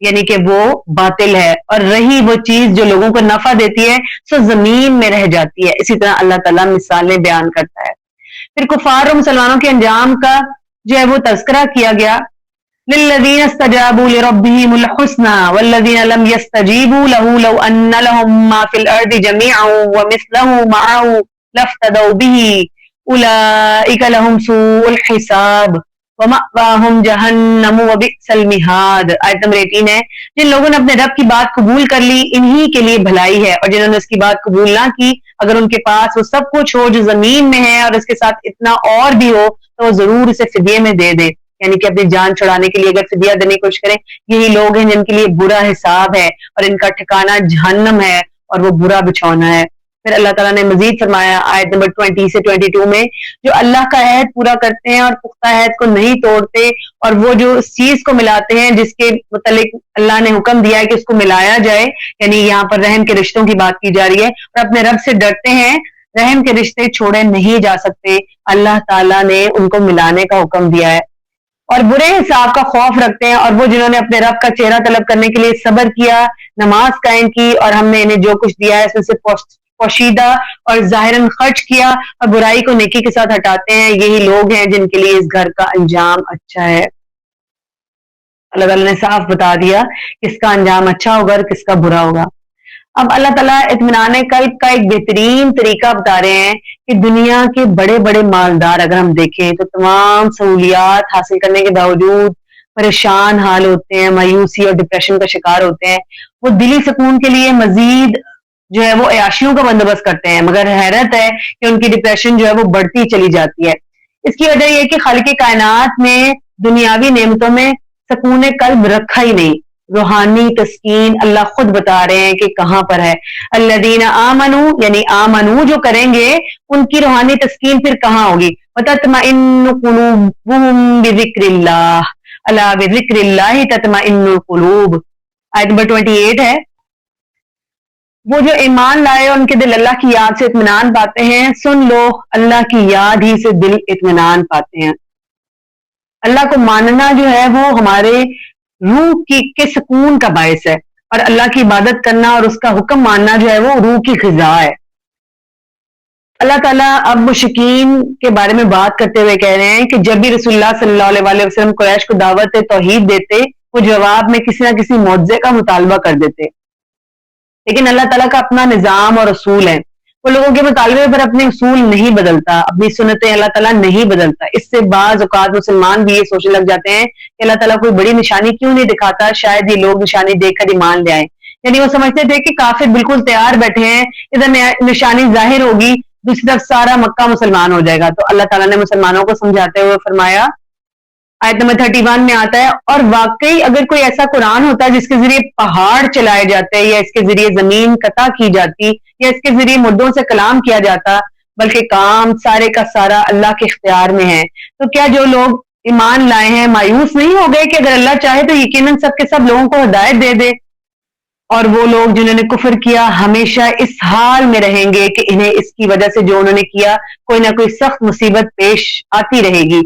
یعنی کہ وہ باطل ہے، اور رہی وہ چیز جو لوگوں کو نفع دیتی ہے سو زمین میں رہ جاتی ہے۔ اسی طرح اللہ تعالیٰ مثالیں بیان کرتا ہے۔ پھر کفار اور مسلمانوں کے انجام کا جو ہے وہ تذکرہ کیا گیا، للذین استجابوا لربهم الحسنى والذین لم يستجیبوا له لو ان لهم ما في الارض جميعا ومثله معه لافتدوا به اولئک لهم سوء الحساب ومأواهم جہنم وبئس المہاد۔ آیت نمبر 18 ہے، جن لوگوں نے اپنے رب کی بات قبول کر لی انہی کے لیے بھلائی ہے، اور جنہوں نے اس کی بات قبول نہ کی اگر ان کے پاس وہ سب کچھ ہو جو زمین میں ہے اور اس کے ساتھ اتنا اور بھی ہو تو وہ ضرور اسے فدیے میں دے دے، یعنی کہ اپنی جان چھڑانے کے لیے اگر فدیہ دینے کی کوشش کریں۔ یہی لوگ ہیں جن کے لیے برا حساب ہے اور ان کا ٹھکانہ جہنم ہے اور وہ برا بچھونا ہے۔ پھر اللہ تعالیٰ نے مزید فرمایا آیت نمبر 20 سے 22 میں، جو اللہ کا عہد پورا کرتے ہیں اور پختہ عہد کو نہیں توڑتے، اور وہ جو اس چیز کو ملاتے ہیں جس کے متعلق اللہ نے حکم دیا ہے کہ اس کو ملایا جائے، یعنی یہاں پر رحم کے رشتوں کی بات کی جا رہی ہے، اور اپنے رب سے ڈرتے ہیں، رحم کے رشتے چھوڑے نہیں جا سکتے، اللہ تعالیٰ نے ان کو ملانے کا حکم دیا ہے، اور برے حساب کا خوف رکھتے ہیں، اور وہ جنہوں نے اپنے رب کا چہرہ طلب کرنے کے لیے صبر کیا، نماز قائم کی، اور ہم نے انہیں جو کچھ دیا ہے اس میں سے پوشیدہ اور ظاہراً خرچ کیا اور برائی کو نیکی کے ساتھ ہٹاتے ہیں، یہی لوگ ہیں جن کے لیے اس گھر کا انجام اچھا ہے۔ اللہ تعالیٰ نے صاف بتا دیا کس کا انجام اچھا ہوگا اور کس کا برا ہوگا۔ اب اللہ تعالیٰ اطمینان قلب کا ایک بہترین طریقہ بتا رہے ہیں کہ دنیا کے بڑے بڑے مالدار اگر ہم دیکھیں تو تمام سہولیات حاصل کرنے کے باوجود پریشان حال ہوتے ہیں، مایوسی اور ڈپریشن کا شکار ہوتے ہیں۔ وہ دلی سکون کے لیے مزید جو ہے وہ عیاشیوں کا بندوبست کرتے ہیں، مگر حیرت ہے کہ ان کی ڈپریشن جو ہے وہ بڑھتی چلی جاتی ہے۔ اس کی وجہ یہ کہ خالق کائنات نے دنیاوی نعمتوں میں سکون قلب رکھا ہی نہیں۔ روحانی تسکین اللہ خود بتا رہے ہیں کہ کہاں پر ہے۔ الذین آمنوا، یعنی آمنو جو کریں گے ان کی روحانی تسکین پھر کہاں ہوگی؟ وتطمئن قلوبهم بذکر اللہ، الا بذکر اللہ تطمئن القلوب۔ آیت نمبر 28 ہے، وہ جو ایمان لائے ان کے دل اللہ کی یاد سے اطمینان پاتے ہیں، سن لو اللہ کی یاد ہی سے دل اطمینان پاتے ہیں۔ اللہ کو ماننا جو ہے وہ ہمارے روح کے سکون کا باعث ہے، اور اللہ کی عبادت کرنا اور اس کا حکم ماننا جو ہے وہ روح کی غذا ہے۔ اللہ تعالیٰ اب مشرکین کے بارے میں بات کرتے ہوئے کہہ رہے ہیں کہ جب بھی رسول اللہ صلی اللہ علیہ وسلم قریش کو دعوت توحید دیتے، وہ جواب میں کسی نہ کسی معجزے کا مطالبہ کر دیتے، لیکن اللہ تعالیٰ کا اپنا نظام اور اصول ہے، وہ لوگوں کے مطالبے پر اپنے اصول نہیں بدلتا، اپنی سنتیں اللہ تعالیٰ نہیں بدلتا۔ اس سے بعض اوقات مسلمان بھی یہ سوچنے لگ جاتے ہیں کہ اللہ تعالیٰ کوئی بڑی نشانی کیوں نہیں دکھاتا، شاید یہ لوگ نشانی دیکھ کر ایمان لے آئیں۔ یعنی وہ سمجھتے تھے کہ کافر بالکل تیار بیٹھے ہیں، ادھر نشانی ظاہر ہوگی، دوسری طرف سارا مکہ مسلمان ہو جائے گا۔ تو اللہ تعالیٰ نے مسلمانوں کو سمجھاتے ہوئے فرمایا، آیت نمبر 31 میں آتا ہے، اور واقعی اگر کوئی ایسا قرآن ہوتا جس کے ذریعے پہاڑ چلائے جاتے، یا اس کے ذریعے زمین قطع کی جاتی، یا اس کے ذریعے مردوں سے کلام کیا جاتا، بلکہ کام سارے کا سارا اللہ کے اختیار میں ہے، تو کیا جو لوگ ایمان لائے ہیں مایوس نہیں ہو گئے کہ اگر اللہ چاہے تو یقیناً سب کے سب لوگوں کو ہدایت دے دے؟ اور وہ لوگ جنہوں نے کفر کیا ہمیشہ اس حال میں رہیں گے کہ انہیں اس کی وجہ سے جو انہوں نے کیا کوئی نہ کوئی سخت مصیبت پیش آتی رہے گی،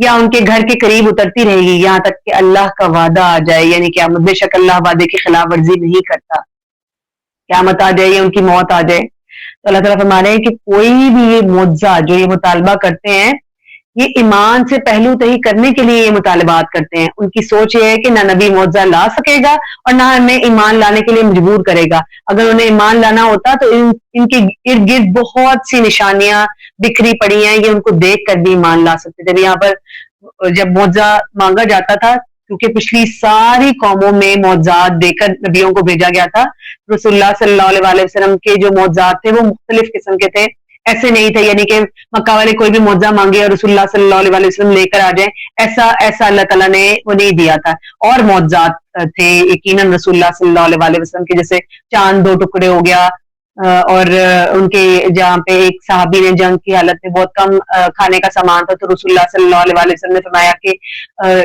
یا ان کے گھر کے قریب اترتی رہے گی، یہاں تک کہ اللہ کا وعدہ آ جائے، یعنی قیامت۔ بے شک اللہ وعدے کی خلاف ورزی نہیں کرتا، قیامت آ جائے یا ان کی موت آ جائے۔ تو اللہ تعالیٰ فرما رہے ہیں کہ کوئی بھی یہ معجزہ جو یہ مطالبہ کرتے ہیں، یہ ایمان سے پہلو تہی کرنے کے لیے یہ مطالبات کرتے ہیں۔ ان کی سوچ یہ ہے کہ نہ نبی معجزہ لا سکے گا اور نہ ہمیں ایمان لانے کے لیے مجبور کرے گا۔ اگر انہیں ایمان لانا ہوتا تو ان کے ارد گرد بہت سی نشانیاں بکھری پڑی ہیں، یہ ان کو دیکھ کر بھی ایمان لا سکتے تھے۔ یہاں پر جب معجزہ مانگا جاتا تھا، کیونکہ پچھلی ساری قوموں میں معجزات دے کر نبیوں کو بھیجا گیا تھا، رسول اللہ صلی اللہ علیہ وسلم کے جو معجزات تھے وہ مختلف قسم کے تھے، ایسے نہیں تھے یعنی کہ مکہ والے کوئی بھی معجزہ مانگے اور رسول اللہ صلی اللہ علیہ وسلم لے کر آ جائیں، ایسا اللہ تعالیٰ نے وہ نہیں دیا تھا۔ اور معجزات تھے یقیناً رسول اللہ صلی اللہ علیہ وسلم کے، جیسے چاند 2 ٹکڑے ہو گیا، اور ان کے جہاں پہ ایک صحابی نے جنگ کی حالت میں بہت کم کھانے کا سامان تھا، تو رسول اللہ صلی اللہ علیہ وسلم نے فرمایا کہ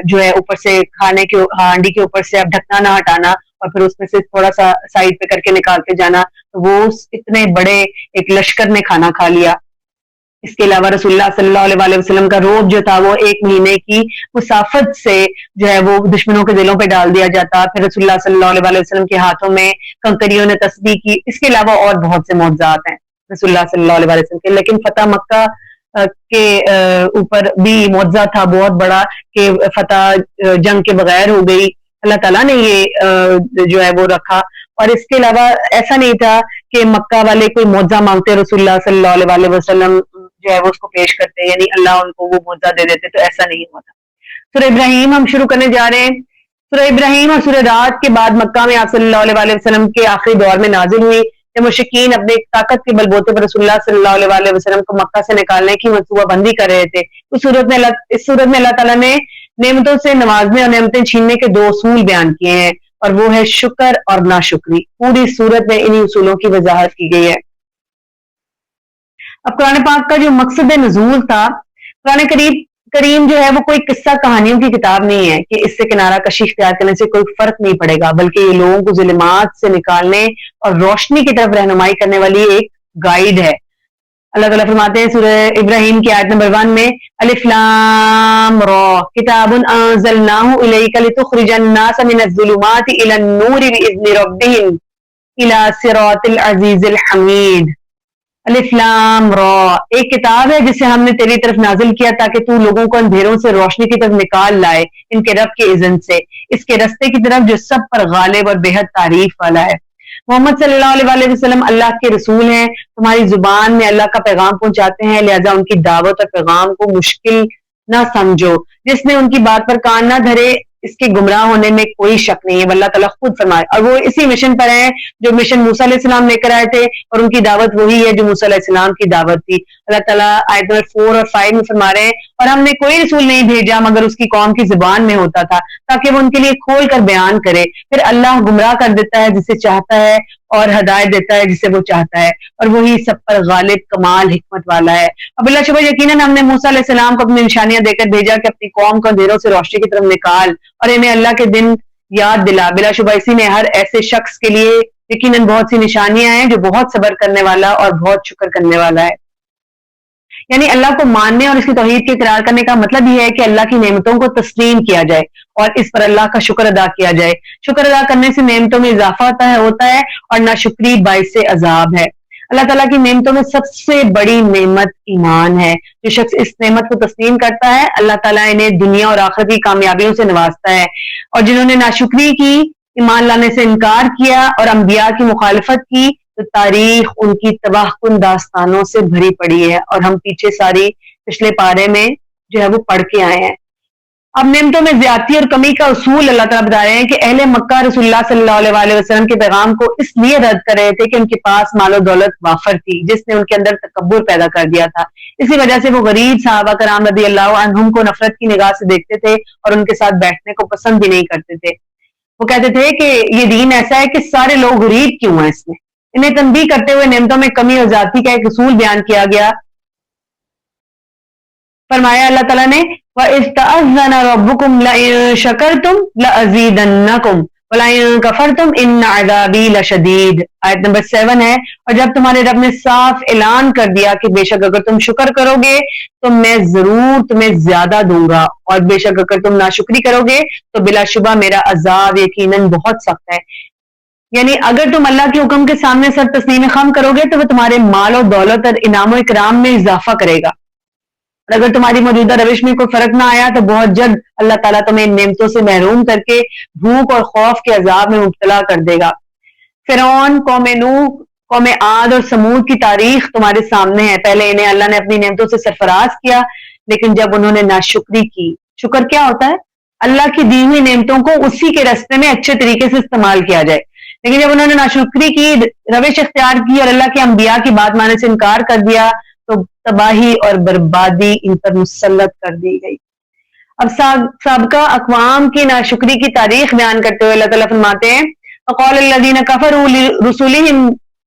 جو ہے اوپر سے کھانے کے ہانڈی کے اوپر سے اب ڈھکنا نہ ہٹانا، اور پھر اس میں سے تھوڑا سا سائڈ پہ کر کے نکالتے جانا، تو وہ اتنے بڑے ایک لشکر نے کھانا کھا لیا۔ اس کے علاوہ رسول اللہ صلی اللہ علیہ وسلم کا روب جو تھا وہ 1 مہینے کی مسافت سے جو ہے وہ دشمنوں کے دلوں پہ ڈال دیا جاتا۔ پھر رسول اللہ صلی اللہ علیہ وسلم کے ہاتھوں میں کنکریوں نے تسبیح کی۔ اس کے علاوہ اور بہت سے معجزات ہیں رسول اللہ صلی اللہ علیہ وسلم کے، لیکن فتح مکہ کے اوپر بھی معجزہ تھا بہت بڑا کہ فتح جنگ کے بغیر ہو گئی، اللہ تعالیٰ نے یہ جو ہے وہ رکھا۔ اور اس کے علاوہ ایسا نہیں تھا کہ مکہ والے کوئی معجزہ مانگتے رسول اللہ صلی اللہ علیہ وسلم جو ہے وہ اس کو پیش کرتے، یعنی اللہ ان کو وہ معجزہ دے دیتے، تو ایسا نہیں ہوا تھا۔ سورہ ابراہیم ہم شروع کرنے جا رہے ہیں۔ سورہ ابراہیم اور سورہ رات کے بعد مکہ میں آپ صلی اللہ علیہ وسلم کے آخری دور میں نازل ہوئی، جب مشرکین اپنے طاقت کے بل بوتے پر رسول اللہ صلی اللہ علیہ وسلم کو مکہ سے نکالنے کی منصوبہ بندی کر رہے تھے۔ اس صورت میں اللہ تعالیٰ نے نعمتوں سے نوازنے اور نعمتیں چھیننے کے 2 اصول بیان کیے ہیں، اور وہ ہے شکر اور ناشکری۔ پوری صورت میں انہی اصولوں کی وضاحت کی گئی ہے۔ اب قرآن پاک کا جو مقصد نزول تھا، قرآن کریم جو ہے وہ کوئی قصہ کہانیوں کی کتاب نہیں ہے کہ اس سے کنارہ کشی اختیار کرنے سے کوئی فرق نہیں پڑے گا، بلکہ یہ لوگوں کو ظلمات سے نکالنے اور روشنی کی طرف رہنمائی کرنے والی ایک گائیڈ ہے۔ اللہ تعالیٰ فرماتے ہیں سورہ ابراہیم کی آیت نمبر 1 میں، الف لام را کتاب انزلناہ الیک لتخرج الناس من الظلمات الی النور باذن ربہم الی صراط العزیز الحمید۔ الف لام را ایک کتاب ہے جسے ہم نے تیری طرف نازل کیا تاکہ تو لوگوں کو اندھیروں سے روشنی کی طرف نکال لائے ان کے رب کے اذن سے، اس کے رستے کی طرف جو سب پر غالب اور بے حد تعریف والا ہے۔ محمد صلی اللہ علیہ وسلم اللہ کے رسول ہیں، تمہاری زبان میں اللہ کا پیغام پہنچاتے ہیں، لہذا ان کی دعوت اور پیغام کو مشکل نہ سمجھو۔ جس نے ان کی بات پر کان نہ دھرے اس کے گمراہ ہونے میں کوئی شک نہیں ہے، اللہ تعالیٰ خود فرمائے، اور وہ اسی مشن پر ہیں جو مشن موسیٰ علیہ السلام لے کر آئے تھے، اور ان کی دعوت وہی ہے جو موسیٰ علیہ السلام کی دعوت تھی۔ اللہ تعالیٰ آیت نمبر 4 اور 5 میں فرما رہے ہیں، اور ہم نے کوئی رسول نہیں بھیجا مگر اس کی قوم کی زبان میں ہوتا تھا تاکہ وہ ان کے لیے کھول کر بیان کرے، پھر اللہ گمراہ کر دیتا ہے جسے چاہتا ہے اور ہدایت دیتا ہے جسے وہ چاہتا ہے، اور وہی سب پر غالب کمال حکمت والا ہے۔ اب اللہ شبہ یقیناً ہم نے موسیٰ علیہ السلام کو اپنی نشانیاں دے کر بھیجا کہ اپنی قوم کو اندھیروں سے روشنی کی طرف نکال اور انہیں اللہ کے دن یاد دلا۔ بلا شبہ اسی میں ہر ایسے شخص کے لیے یقیناً بہت سی نشانیاں ہیں جو بہت صبر کرنے والا اور بہت شکر کرنے والا ہے. یعنی اللہ کو ماننے اور اس کی توحید کے اقرار کرنے کا مطلب یہ ہے کہ اللہ کی نعمتوں کو تسلیم کیا جائے اور اس پر اللہ کا شکر ادا کیا جائے. شکر ادا کرنے سے نعمتوں میں اضافہ ہوتا ہے اور ناشکری باعث عذاب ہے. اللہ تعالیٰ کی نعمتوں میں سب سے بڑی نعمت ایمان ہے. جو شخص اس نعمت کو تسلیم کرتا ہے اللہ تعالیٰ انہیں دنیا اور آخرت کی کامیابیوں سے نوازتا ہے. اور جنہوں نے ناشکری کی، ایمان لانے سے انکار کیا اور انبیاء کی مخالفت کی، تو تاریخ ان کی تباہ کن داستانوں سے بھری پڑی ہے، اور ہم پیچھے پچھلے پارے میں جو ہے وہ پڑھ کے آئے ہیں. اب نعمتوں میں زیادتی اور کمی کا اصول اللہ تعالیٰ بتا رہے ہیں کہ اہل مکہ رسول اللہ صلی اللہ علیہ وسلم کے پیغام کو اس لیے رد کر رہے تھے کہ ان کے پاس مال و دولت وافر تھی، جس نے ان کے اندر تکبر پیدا کر دیا تھا. اسی وجہ سے وہ غریب صحابہ کرام رضی اللہ عنہم کو نفرت کی نگاہ سے دیکھتے تھے اور ان کے ساتھ بیٹھنے کو پسند بھی نہیں کرتے تھے. وہ کہتے تھے کہ یہ دین ایسا ہے کہ سارے لوگ غریب کیوں ہیں اس میں. انہیں تنبیہ کرتے ہوئے نعمتوں میں کمی اور زیادتی کا ایک اصول بیان کیا گیا. فرمایا اللہ تعالیٰ نے وَإِذْ تَأَذَّنَ رَبُّكُمْ لَئِن شَكَرْتُمْ لَأَزِيدَنَّكُمْ وَلَئِن كَفَرْتُمْ إِنَّ عَذَابِي لَشَدِيدٌ. آیت نمبر 7 ہے. اور جب تمہارے رب نے صاف اعلان کر دیا کہ بے شک اگر تم شکر کرو گے تو میں ضرور تمہیں زیادہ دوں گا، اور بے شک اگر تم ناشکری کرو گے تو بلا شبہ میرا عذاب یقیناً بہت سخت ہے. یعنی اگر تم اللہ کے حکم کے سامنے سر تسلیم خم کرو گے تو وہ تمہارے مال و دولت اور انعام و اکرام میں اضافہ کرے گا، اور اگر تمہاری موجودہ روش میں کوئی فرق نہ آیا تو بہت جلد اللہ تعالیٰ تمہیں ان نعمتوں سے محروم کر کے بھوک اور خوف کے عذاب میں مبتلا کر دے گا. فرعون، قوم نوح، قوم عاد اور سمود کی تاریخ تمہارے سامنے ہے. پہلے انہیں اللہ نے اپنی نعمتوں سے سرفراز کیا، لیکن جب انہوں نے ناشکری کی. شکر کیا ہوتا ہے؟ اللہ کی دی ہوئی نعمتوں کو اسی کے راستے میں اچھے طریقے سے استعمال کیا جائے. لیکن جب انہوں نے ناشکری کی، روش اختیار کی اور اللہ کے انبیاء کی بات ماننے سے انکار کر دیا تو تباہی اور بربادی ان پر مسلط کر دی گئی. اب سابقہ اقوام کی ناشکری کی تاریخ بیان کرتے ہوئے اللہ تعالیٰ فرماتے ہیں وَقَالَ الَّذِينَ كَفَرُوا لِرُسُلِهِمْ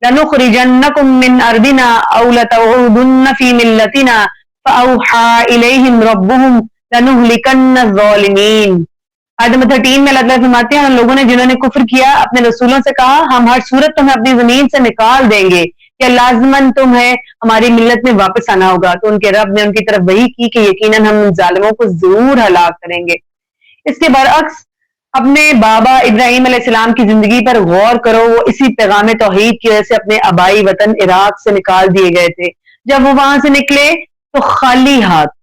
لَنُخْرِجَنَّكُمْ مِنْ أَرْضِنَا أَوْ لَتَعُودُنَّ فِي مِلَّتِنَا فَأَوْحَىٰ إِلَيْهِمْ رَبُّهُمْ لَنُهْلِكَنَّ الظَّالِمِينَ. آیت نمبر 13 میں اللہ تعالیٰ فرماتے ہیں ان لوگوں نے جنہوں نے کفر کیا اپنے رسولوں سے کہا ہم ہر صورت تمہیں اپنی زمین سے نکال دیں گے کہ لازماً تمہیں ہماری ملت میں واپس آنا ہوگا. تو ان کے رب نے ان کی طرف وحی کی کہ یقیناً ہم ان ظالموں کو ضرور ہلاک کریں گے. اس کے برعکس اپنے بابا ابراہیم علیہ السلام کی زندگی پر غور کرو. وہ اسی پیغام توحید کی وجہ سے اپنے آبائی وطن عراق سے نکال دیے گئے تھے. جب وہ وہاں سے نکلے تو خالی ہاتھ.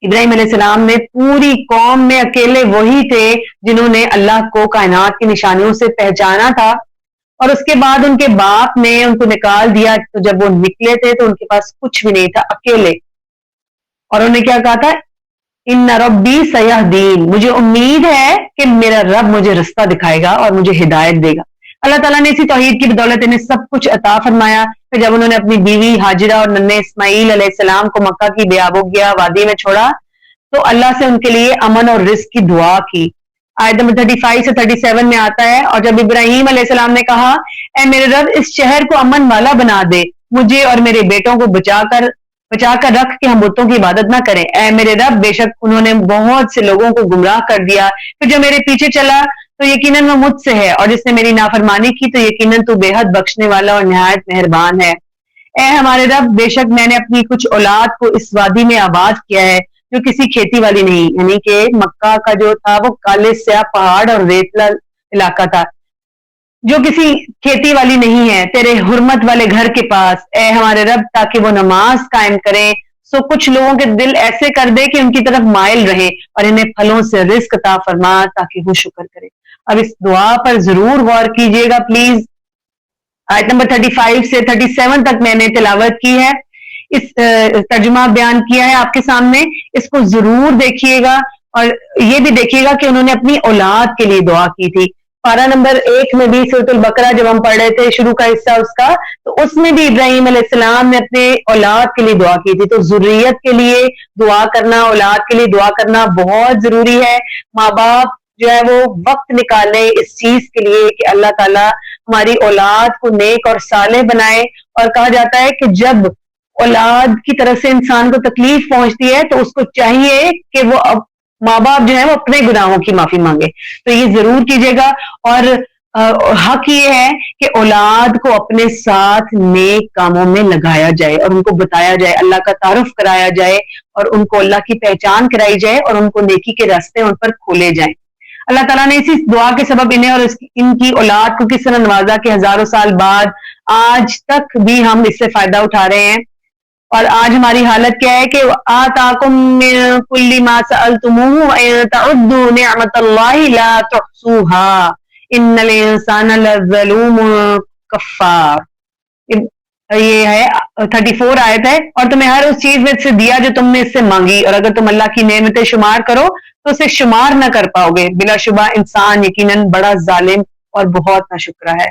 ابراہیم علیہ السلام نے پوری قوم میں اکیلے وہی تھے جنہوں نے اللہ کو کائنات کی نشانیوں سے پہچانا تھا، اور اس کے بعد ان کے باپ نے ان کو نکال دیا. تو جب وہ نکلے تھے تو ان کے پاس کچھ بھی نہیں تھا، اکیلے. اور انہوں نے کیا کہا تھا؟ ان ربی سیہدین، مجھے امید ہے کہ میرا رب مجھے رستہ دکھائے گا اور مجھے ہدایت دے گا. اللہ تعالیٰ نے اسی توحید کی بدولت انہیں سب کچھ عطا فرمایا. پھر جب انہوں نے اپنی بیوی ہاجرہ اور ننھے اسماعیل علیہ السلام کو مکہ کی بیابوگیا وادی میں چھوڑا تو اللہ سے ان کے لیے امن اور رزق کی دعا کی. آیت نمبر 35 سے 37 میں آتا ہے اور جب ابراہیم علیہ السلام نے کہا اے میرے رب اس شہر کو امن والا بنا دے، مجھے اور میرے بیٹوں کو بچا کر رکھ کہ ہم بتوں کی عبادت نہ کریں. اے میرے رب بے شک انہوں نے بہت سے لوگوں کو گمراہ کر دیا. پھر جو میرے پیچھے چلا تو یقیناً وہ مجھ سے ہے، اور جس نے میری نافرمانی کی تو یقیناً تو بے حد بخشنے والا اور نہایت مہربان ہے. اے ہمارے رب بے شک میں نے اپنی کچھ اولاد کو اس وادی میں آباد کیا ہے جو کسی کھیتی والی نہیں، یعنی کہ مکہ کا جو تھا وہ کالے سیاہ پہاڑ اور ریتلا علاقہ تھا جو کسی کھیتی والی نہیں ہے، تیرے حرمت والے گھر کے پاس. اے ہمارے رب تاکہ وہ نماز قائم کریں سو کچھ لوگوں کے دل ایسے کر دے کہ ان کی طرف مائل رہے، اور انہیں پھلوں سے رزق عطا فرما تاکہ وہ شکر کرے. اب اس دعا پر ضرور غور کیجئے گا پلیز. آیت نمبر 35 سے 37 تک میں نے تلاوت کی ہے، اس ترجمہ بیان کیا ہے آپ کے سامنے. اس کو ضرور دیکھیے گا اور یہ بھی دیکھیے گا کہ انہوں نے اپنی اولاد کے لیے دعا کی تھی. پارہ نمبر 1 میں بھی سورۃ البقرہ جب ہم پڑھ رہے تھے شروع کا حصہ اس کا، تو اس میں بھی ابراہیم علیہ السلام نے اپنے اولاد کے لیے دعا کی تھی. تو ذریت کے لیے دعا کرنا، اولاد کے لیے دعا کرنا بہت ضروری ہے. ماں باپ جو ہے وہ وقت نکالیں اس چیز کے لیے کہ اللہ تعالیٰ ہماری اولاد کو نیک اور صالح بنائے. اور کہا جاتا ہے کہ جب اولاد کی طرف سے انسان کو تکلیف پہنچتی ہے تو اس کو چاہیے کہ وہ ماں باپ جو ہے وہ اپنے گناہوں کی معافی مانگے. تو یہ ضرور کیجیے گا. اور حق یہ ہے کہ اولاد کو اپنے ساتھ نیک کاموں میں لگایا جائے اور ان کو بتایا جائے، اللہ کا تعارف کرایا جائے اور ان کو اللہ کی پہچان کرائی جائے اور ان کو نیکی کے راستے ان پر کھولے جائیں۔ اللہ تعالیٰ نے اسی دعا کے سبب انہیں اور ان کی اولاد کو کس طرح نوازا کہ ہزاروں سال بعد آج تک بھی ہم اس سے فائدہ اٹھا رہے ہیں۔ اور آج ہماری حالت کیا ہے کہ آتاکم من کل ما سألتموہ وإن تعدوا نعمت اللہ لا تحصوها ان الانسان لظلوم کفار۔ یہ ہے 34 آیت ہے، اور تمہیں ہر اس چیز میں سے دیا جو تم نے اس سے مانگی، اور اگر تم اللہ کی نعمتیں شمار کرو تو اسے شمار نہ کر پاؤ گے، بلا شبہ انسان یقیناً بڑا ظالم اور بہت ناشکرا ہے۔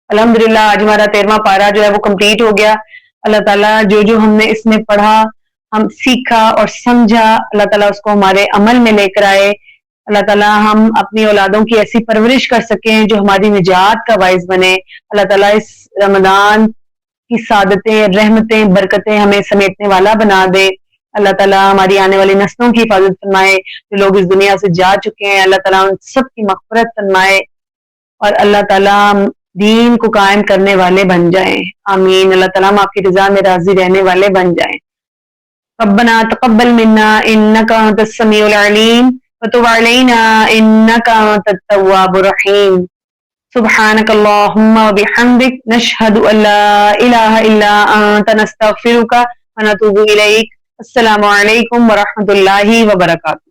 الحمدللہ آج ہمارا 13واں پارہ جو ہے وہ کمپلیٹ ہو گیا۔ اللہ تعالیٰ جو ہم نے اس میں پڑھا، ہم سیکھا اور سمجھا، اللہ تعالیٰ اس کو ہمارے عمل میں لے کر آئے۔ اللہ تعالیٰ ہم اپنی اولادوں کی ایسی پرورش کر سکیں جو ہماری نجات کا باعث بنے۔ اللہ تعالیٰ اس رمضان کی سعادتیں، رحمتیں، برکتیں ہمیں سمیٹنے والا بنا دے۔ اللہ تعالیٰ ہماری آنے والی نسلوں کی حفاظت فرمائے، جو لوگ اس دنیا سے جا چکے ہیں اللہ تعالیٰ ان سب کی مغفرت فرمائے، اور اللہ تعالیٰ دین کو قائم کرنے والے بن جائیں، آمین۔ اللہ تعالیٰ ہم آپ کی رضا میں راضی رہنے والے بن جائیں۔ ربنا تقبل منا انک انت السمیع العلیم وتب علینا انک انت التواب الرحیم۔ سبحانک اللہم وبحمدک نشہد ان لا الہ الا انت نستغفرک ونتوب الیک۔ السلام علیکم ورحمۃ اللہ وبرکاتہ۔